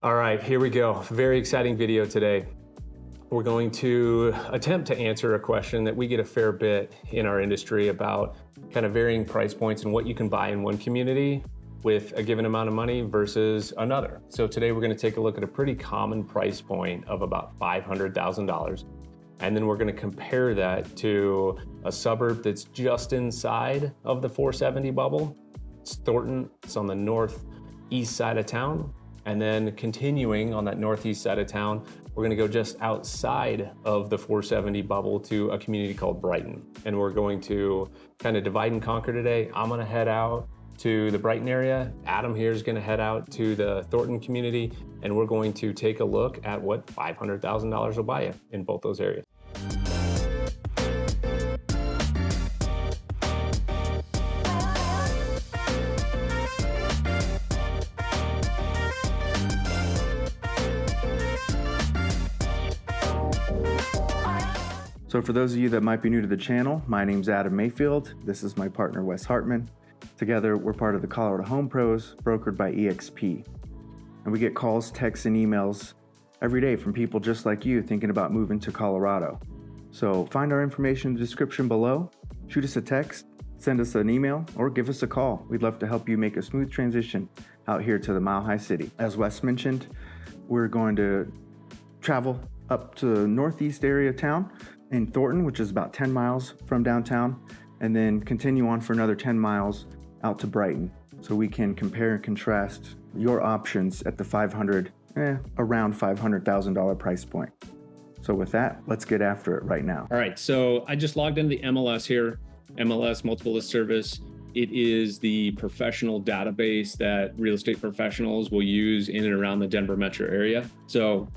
All right, here we go. Very exciting video today. We're going to attempt to answer a question that we get a fair bit in our industry about kind of varying price points and what you can buy in one community with a given amount of money versus another. So today we're going to take a look at a pretty common price point of about $500,000. And then we're going to compare that to a suburb that's just inside of the 470 bubble. It's Thornton. It's on the northeast side of town. And then continuing on that northeast side of town, we're gonna go just outside of the 470 bubble to a community called Brighton. And we're going to kind of divide and conquer today. I'm gonna head out to the Brighton area. Adam here is gonna head out to the Thornton community, and we're going to take a look at what $500,000 will buy you in both those areas. So for those of you that might be new to the channel, my name's Adam Mayfield. This is my partner, Wes Hartman. Together, we're part of the Colorado Home Pros, brokered by EXP. And we get calls, texts, and emails every day from people just like you thinking about moving to Colorado. So find our information in the description below, shoot us a text, send us an email, or give us a call. We'd love to help you make a smooth transition out here to the Mile High City. As Wes mentioned, we're going to travel up to the northeast area of town in Thornton, which is about 10 miles from downtown, and then continue on for another 10 miles out to Brighton, so we can compare and contrast your options at the around $500,000 price point. So with that, let's get after it right now. All right, so I just logged into the MLS here, MLS Multiple List Service. It is the professional database that real estate professionals will use in and around the Denver metro area. So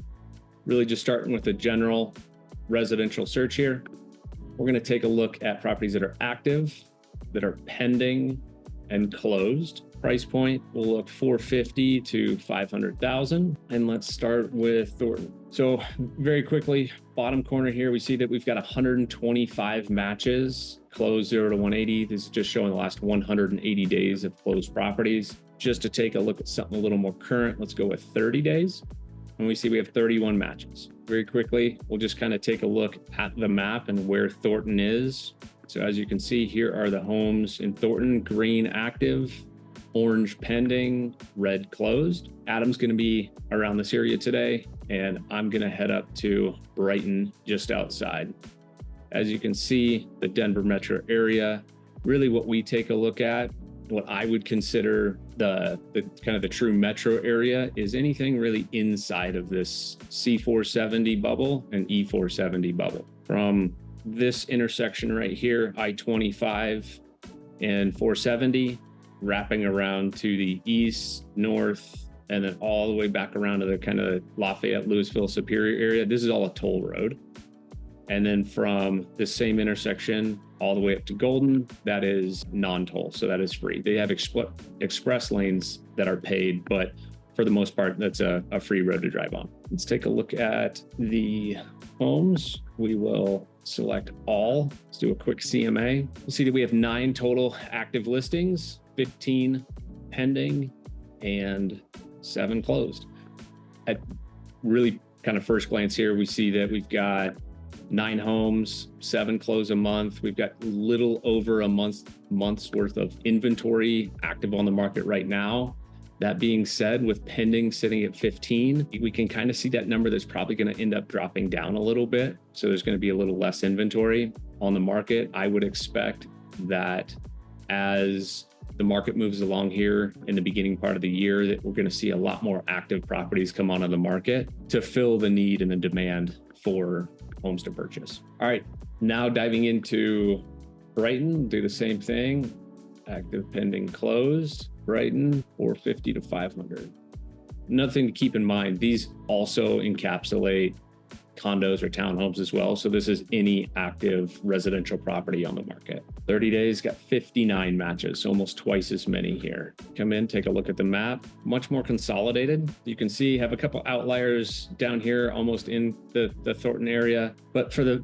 really just starting with a general residential search here. We're going to take a look at properties that are active, that are pending, and closed. Price point will look $450,000 to $500,000. And let's start with Thornton. So very quickly, bottom corner here, we see that we've got 125 matches, closed 0 to 180. This is just showing the last 180 days of closed properties. Just to take a look at something a little more current, let's go with 30 days. And we see we have 31 matches. Very quickly, we'll just kind of take a look at the map and where Thornton is. So as you can see, here are the homes in Thornton: green active, orange pending, red closed. Adam's going to be around this area today, and I'm going to head up to Brighton just outside. As you can see, the Denver metro area, really what we take a look at, what I would consider the kind of the true metro area, is anything really inside of this C470 bubble and E470 bubble. From this intersection right here, I-25 and 470, wrapping around to the east, north, and then all the way back around to the kind of Lafayette, Louisville, Superior area. This is all a toll road. And then from the same intersection all the way up to Golden, that is non-toll, so that is free. They have express lanes that are paid, but for the most part, that's a free road to drive on. Let's take a look at the homes. We will select all. Let's do a quick CMA. We'll see that we have 9 total active listings, 15 pending, and 7 closed. At really kind of first glance here, we see that we've got 9 homes, 7 close a month. We've got little over a month's worth of inventory active on the market right now. That being said, with pending sitting at 15, we can kind of see that number that's probably going to end up dropping down a little bit. So there's going to be a little less inventory on the market. I would expect that as the market moves along here in the beginning part of the year, that we're going to see a lot more active properties come onto the market to fill the need and the demand for homes to purchase. All right, now diving into Brighton, do the same thing. Active, pending, closed. Brighton, 450 to 500. Another thing to keep in mind, these also encapsulate condos or townhomes as well. So this is any active residential property on the market. 30 days, got 59 matches, so almost twice as many here. Come in, take a look at the map, much more consolidated. You can see, have a couple outliers down here, almost in the Thornton area. But for the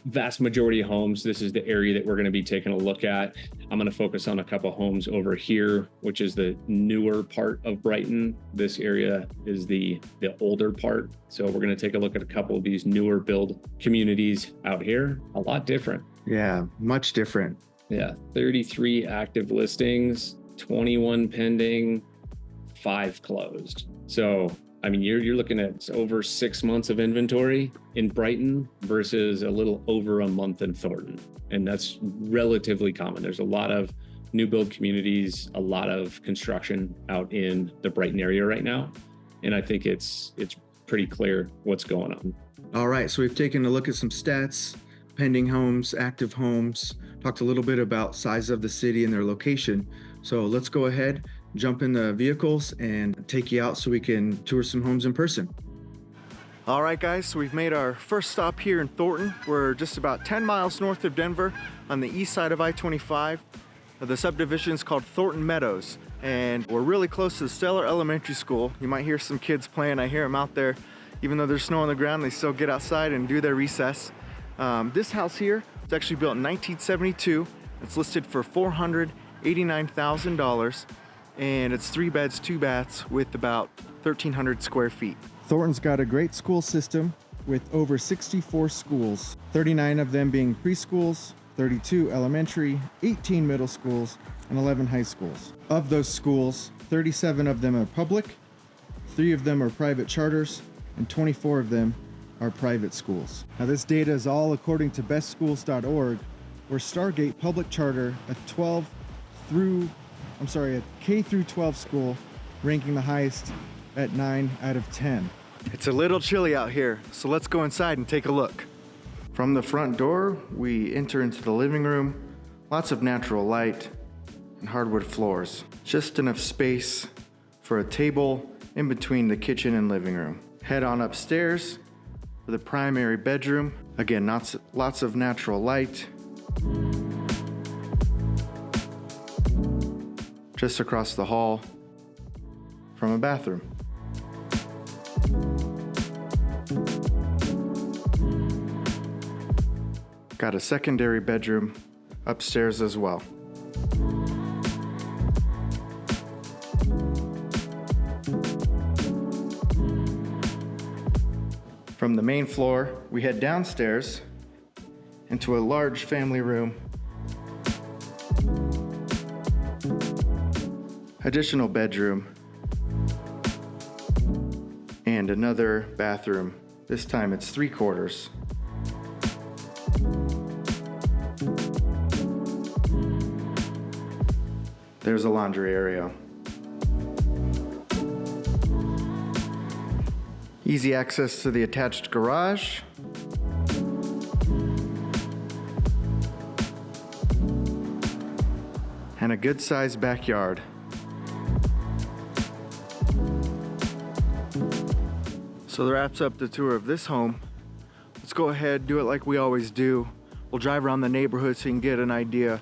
vast majority of homes, this is the area that we're going to be taking a look at. I'm going to focus on a couple of homes over here, which is the newer part of Brighton. This area is the older part. So we're going to take a look at a couple of these newer build communities out here. A lot different. Yeah, much different. Yeah, 33 active listings, 21 pending, 5 closed. So I mean, you're looking at over 6 months of inventory in Brighton versus a little over a month in Thornton. And that's relatively common. There's a lot of new build communities, a lot of construction out in the Brighton area right now. And I think it's pretty clear what's going on. All right, so we've taken a look at some stats, pending homes, active homes, talked a little bit about size of the city and their location. So let's go ahead, jump in the vehicles and take you out so we can tour some homes in person. All right, guys, so we've made our first stop here in Thornton. We're just about 10 miles north of Denver on the east side of I-25. The subdivision is called Thornton Meadows, and we're really close to the Stellar Elementary School. You might hear some kids playing. I hear them out there. Even though there's snow on the ground, they still get outside and do their recess. This house here was actually built in 1972. It's listed for $489,000. And it's 3 beds, 2 baths with about 1,300 square feet. Thornton's got a great school system with over 64 schools, 39 of them being preschools, 32 elementary, 18 middle schools, and 11 high schools. Of those schools, 37 of them are public, 3 of them are private charters, and 24 of them are private schools. Now this data is all according to bestschools.org, where Stargate Public Charter, a K through 12 school, ranking the highest at 9 out of 10. It's a little chilly out here, so let's go inside and take a look. From the front door, we enter into the living room. Lots of natural light and hardwood floors. Just enough space for a table in between the kitchen and living room. Head on upstairs for the primary bedroom. Again, lots of natural light. Just across the hall from a bathroom. Got a secondary bedroom upstairs as well. From the main floor, we head downstairs into a large family room. Additional bedroom, and another bathroom. This time it's 3/4. There's a laundry area. Easy access to the attached garage. And a good-sized backyard. So that wraps up the tour of this home. Let's go ahead, do it like we always do. We'll drive around the neighborhood so you can get an idea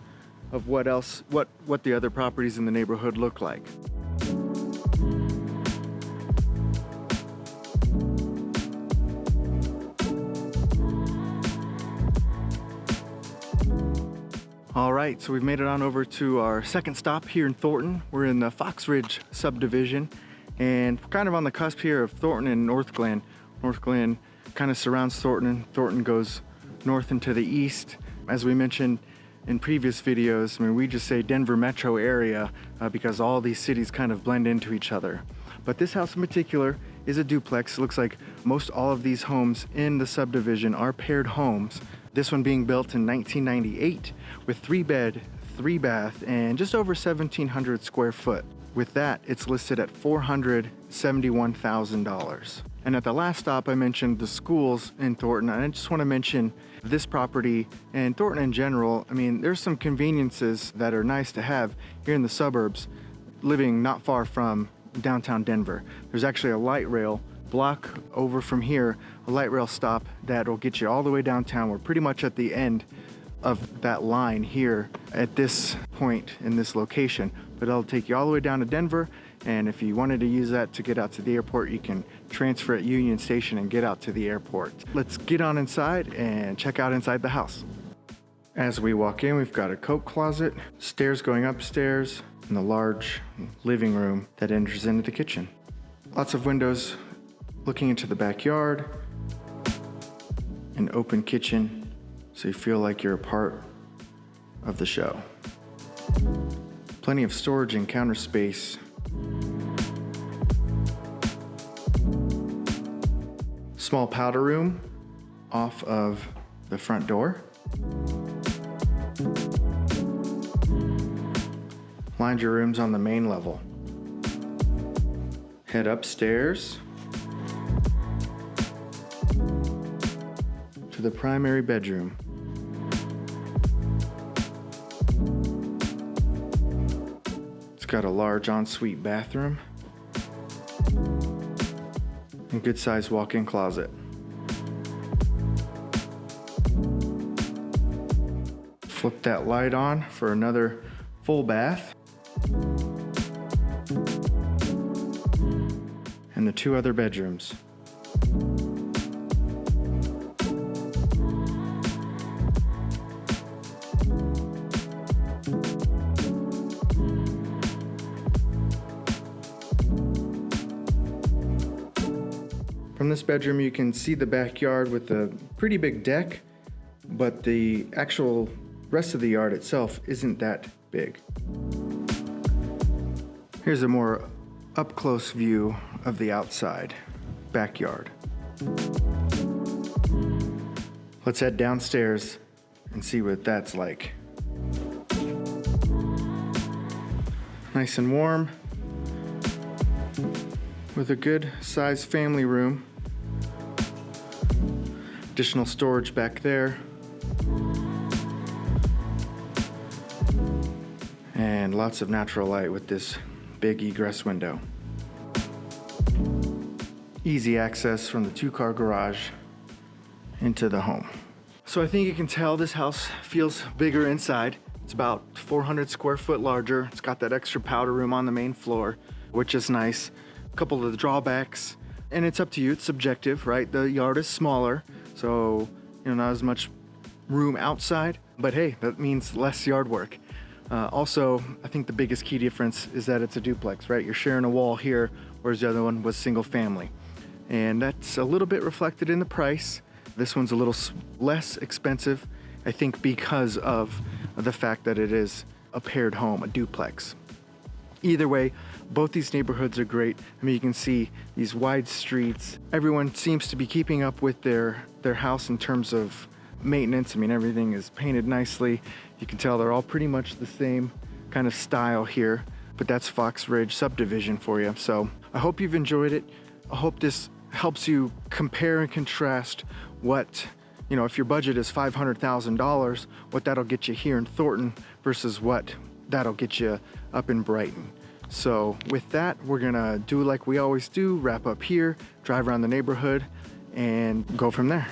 of what the other properties in the neighborhood look like. All right, so we've made it on over to our second stop here in Thornton. We're in the Fox Ridge subdivision, and kind of on the cusp here of Thornton and North Glen. North Glen kind of surrounds Thornton. Thornton goes north and to the east. As we mentioned in previous videos, I mean, we just say Denver metro area because all these cities kind of blend into each other. But this house in particular is a duplex. It looks like most all of these homes in the subdivision are paired homes. This one being built in 1998 with 3 bed, 3 bath, and just over 1,700 square foot. With that, it's listed at $471,000. And at the last stop, I mentioned the schools in Thornton. And I just want to mention this property and Thornton in general. I mean, there's some conveniences that are nice to have here in the suburbs, living not far from downtown Denver. There's actually a light rail block over from here, a light rail stop that will get you all the way downtown. We're pretty much at the end of that line here at this point in this location, but it'll take you all the way down to Denver And if you wanted to use that to get out to the airport, you can transfer at Union Station and get out to the airport. Let's get on inside and check out inside the house. As we walk in, we've got a coat closet, stairs going upstairs, and the large living room that enters into the kitchen. Lots of windows looking into the backyard, an open kitchen, so you feel like you're a part of the show. Plenty of storage and counter space. Small powder room off of the front door. Laundry room's on the main level. Head upstairs to the primary bedroom. It's got a large ensuite bathroom and good sized walk-in closet. Flip that light on for another full bath. And the two other bedrooms. From this bedroom, you can see the backyard with a pretty big deck, but the actual rest of the yard itself isn't that big. Here's a more up-close view of the outside backyard. Let's head downstairs and see what that's like. Nice and warm, with a good sized family room. Additional storage back there. And lots of natural light with this big egress window. Easy access from the 2-car garage into the home. So I think you can tell this house feels bigger inside. It's about 400 square foot larger. It's got that extra powder room on the main floor, which is nice. A couple of the drawbacks, and it's up to you, it's subjective, right? The yard is smaller, so not as much room outside, but hey, that means less yard work. Also, I think the biggest key difference is that it's a duplex, right? You're sharing a wall here, whereas the other one was single family. And that's a little bit reflected in the price. This one's a little less expensive, I think, because of the fact that it is a paired home, a duplex. Either way, both these neighborhoods are great. I mean, you can see these wide streets. Everyone seems to be keeping up with their house in terms of maintenance. I mean, everything is painted nicely. You can tell they're all pretty much the same kind of style here, but that's Fox Ridge subdivision for you. So I hope you've enjoyed it. I hope this helps you compare and contrast what, if your budget is $500,000, what that'll get you here in Thornton versus what that'll get you up in Brighton. So with that, we're gonna do like we always do, wrap up here, drive around the neighborhood, and go from there.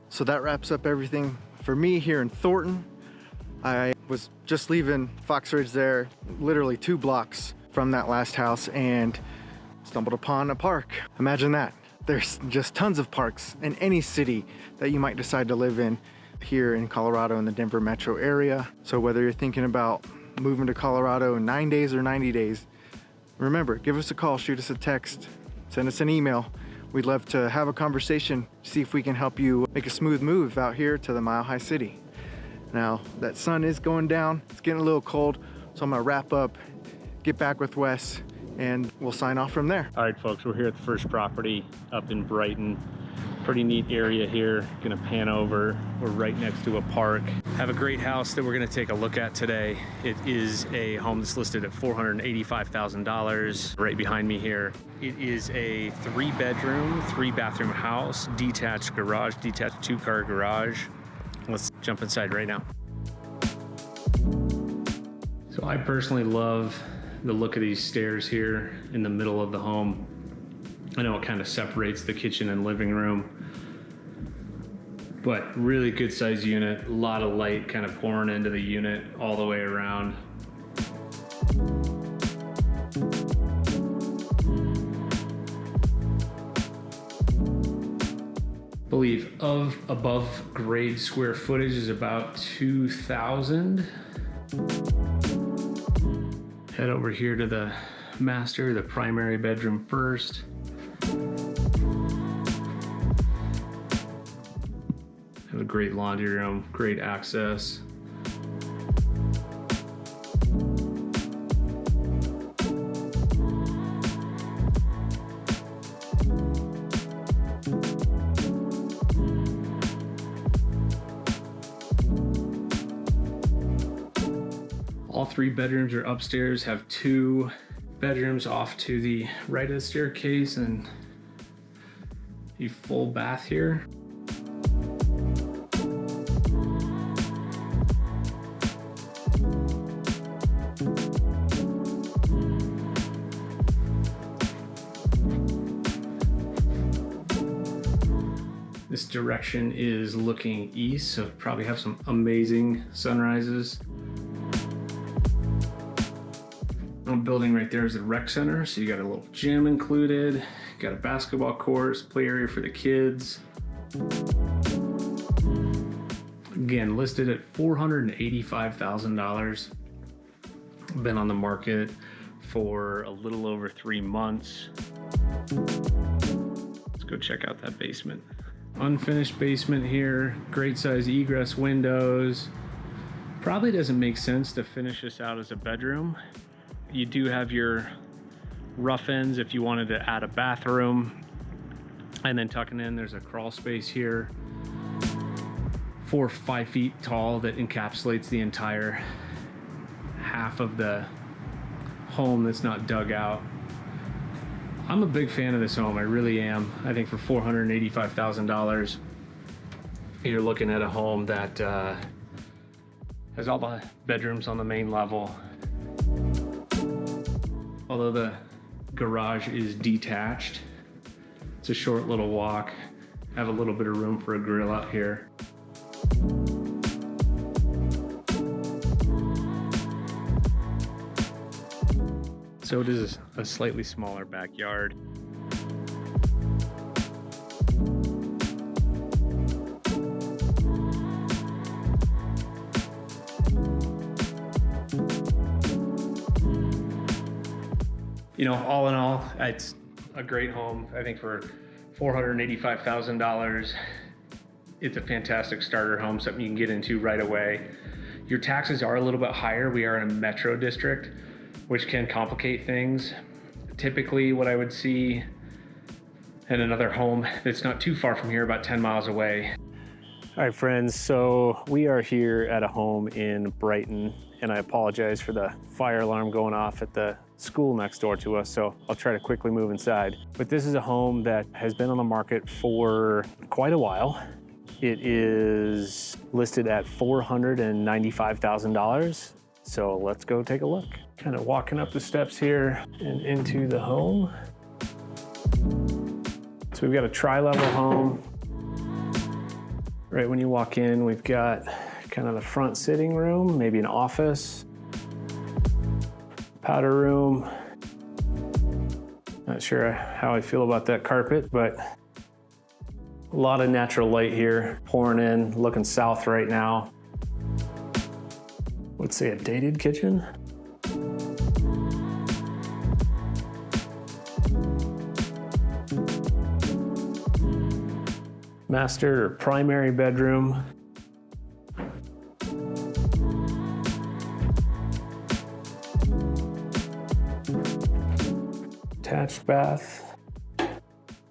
So that wraps up everything for me here in Thornton. I was just leaving Fox Ridge there, literally 2 blocks from that last house, and stumbled upon a park. Imagine that. There's just tons of parks in any city that you might decide to live in here in Colorado in the Denver metro area. So whether you're thinking about moving to Colorado in 9 days or 90 days, remember, give us a call, shoot us a text, send us an email. We'd love to have a conversation, see if we can help you make a smooth move out here to the Mile High City. Now, that sun is going down, it's getting a little cold, so I'm gonna wrap up, get back with Wes, and we'll sign off from there. All right, folks, we're here at the first property up in Brighton. Pretty neat area here. Gonna pan over. We're right next to a park. Have a great house that we're gonna take a look at today. It is a home that's listed at $485,000 right behind me here. It is a 3-bedroom, 3-bathroom house, detached garage, detached 2-car garage. Let's jump inside right now. So I personally love the look of these stairs here in the middle of the home. I know it kind of separates the kitchen and living room, but really good size unit, a lot of light kind of pouring into the unit all the way around. I believe of above grade square footage is about 2,000. Head over here to the master, the primary bedroom first. Have a great laundry room, great access. All 3 bedrooms are upstairs, have 2 bedrooms off to the right of the staircase and a full bath here. This direction is looking east, so probably have some amazing sunrises. Building right there is the rec center, so you got a little gym included, got a basketball court, play area for the kids. Again, listed at $485,000. Been on the market for a little over 3 months. Let's go check out that basement. Unfinished basement here, great size egress windows. Probably doesn't make sense to finish this out as a bedroom. You do have your rough ends if you wanted to add a bathroom. And then tucking in, there's a crawl space here. 4 or 5 feet tall that encapsulates the entire half of the home that's not dug out. I'm a big fan of this home, I really am. I think for $485,000, you're looking at a home that has all the bedrooms on the main level. Although the garage is detached, it's a short little walk. Have a little bit of room for a grill out here. So it is a slightly smaller backyard. You know, all in all, it's a great home. I think for $485,000, it's a fantastic starter home, something you can get into right away. Your taxes are a little bit higher. We are in a metro district, which can complicate things. Typically, what I would see in another home that's not too far from here, about 10 miles away. All right, friends, so we are here at a home in Brighton, and I apologize for the fire alarm going off at the school next door to us, so I'll try to quickly move inside. But this is a home that has been on the market for quite a while. It is listed at $495,000. So let's go take a look. Kind of walking up the steps here and into the home. So we've got a tri-level home. Right when you walk in, we've got kind of the front sitting room, maybe an office, powder room. Not sure how I feel about that carpet, but a lot of natural light here pouring in, looking south right now. Let's say a dated kitchen. Master or primary bedroom. Attached bath.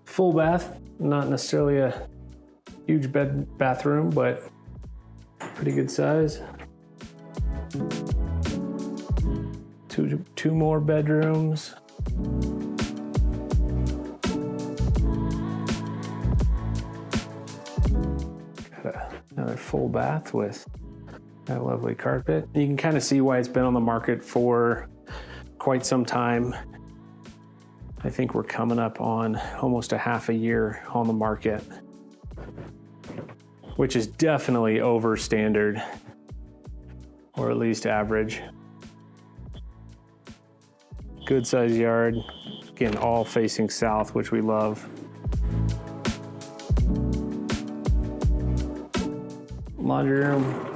Full bath, not necessarily a huge bathroom, but pretty good size. Two more bedrooms. Got another full bath with That lovely carpet. You can kind of see why it's been on the market for quite some time. I think we're coming up on almost a half a year on the market, which is definitely over standard, or at least average. Good size yard. Again, all facing south, which we love. Laundry room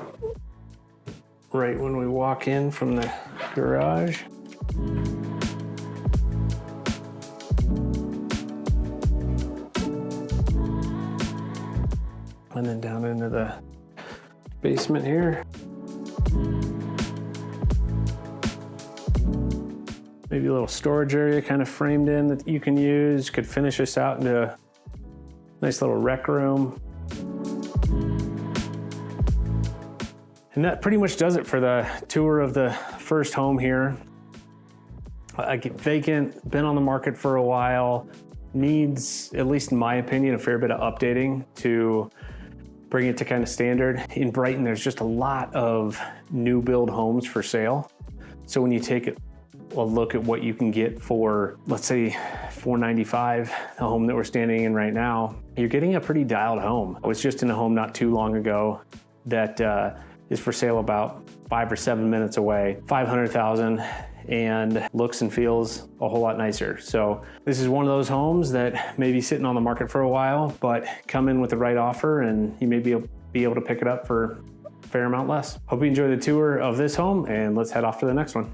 right when we walk in from the garage. And then down into the basement here. Maybe a little storage area kind of framed in that you can use. Could finish this out into a nice little rec room. And that pretty much does it for the tour of the first home here. Vacant, been on the market for a while, needs, at least in my opinion, a fair bit of updating to bring it to kind of standard. In Brighton, there's just a lot of new build homes for sale. So when you take a look at what you can get for, let's say, $495, the home that we're standing in right now, you're getting a pretty dialed home. I was just in a home not too long ago that is for sale about 5 or 7 minutes away, $500,000, and looks and feels a whole lot nicer. So this is one of those homes that may be sitting on the market for a while, but come in with the right offer and you may be able to pick it up for a fair amount less. Hope you enjoy the tour of this home, and let's head off to the next one.